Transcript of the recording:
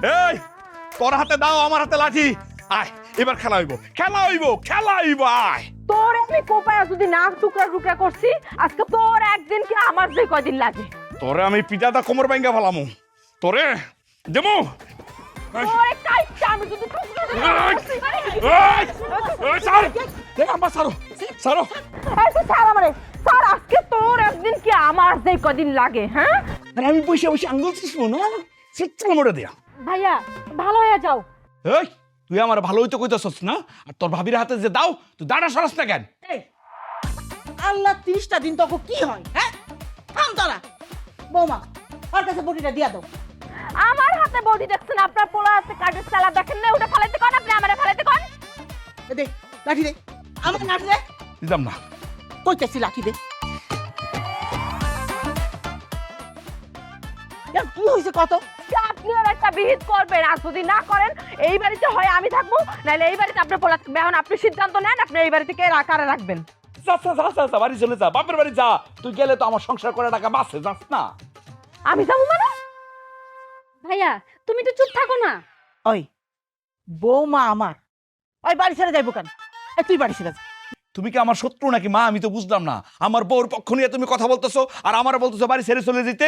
এই তোর হাতে দাও, আমার হাতে লাঠি। আয়, এবার খেলা হইব, খেলা হইব, খেলা হইব। আয়, তোর আমি কোপায় যদি না টুকরা টুকরা করছি, আজকে তোর একদিন কি আমার যে কয়দিন লাগে। তোরে আমি পিটাটা কোমর ভাঙ্গা ফেলামু, তোরে দেবো। তোর কাইটা আমি যদি টুকরা টুকরা করছি, আমার সারো, সারো। এই তো ছাড় আমারে, স্যার আজকে তোর একদিন কি আমার যে কয়দিন লাগে। হ্যাঁ আমি বসে বসে আঙ্গুল চিসবো না, সেটা মোড়ে দেয়া। ভাইয়া ভালো হয়ে যাও। এই তুই আমার ভালো হইতে কইতাছস না, আর তোর ভাবির হাতে যে দাও তুই দাঁড়া সরাস না কেন? এই আল্লাহ 30টা দিন তখন কি হয়? হ্যাঁ থাম তোরা। বৌমা ওর কাছে বটিটা দিয়া দাও। আমার হাতে বডি দেখছেন, আপনার পোলা হাতে কাঠের চালা দেখেন না, ওটা ফেলাইতে কোন, আপনি আমারে ফেলাইতে কোন। দে লাঠি দে, আমার লাঠি দে। দিতাম না। কইতেছি লাঠি দে। কি হয়েছে কত? আপনি আর একটা বিহিত করবেন, আর যদি না করেন এই বাড়িতে হয় আমি থাকবো, নাহলে এই বাড়িতে আপনার পোলা থাকবে। এখন আপনি সিদ্ধান্ত নেন, আপনি এই বাড়িতে কে কারে রাখবেন। যা যা যা যা যা, বাড়ি চলে যা, বাপের বাড়ি যা। তুই গেলে তো আমার সংসার করে টাকা বাঁচে, যাস না? আমি যাবো মানে? ভাইয়া তুমি তো চুপ থাকো না। ওই বৌমা আমার, ওই বাড়ি ছেড়ে যাইবো কেন? তুই বাড়ি ছেড়ে যা। তুমি কি আমার শত্রু নাকি মা? আমি তো বুঝলাম না। আমার বউর পক্ষ নিয়ে তুমি কথা বলতেছো আর আমার বলতেছো বাড়ি ছেড়ে চলে যেতে।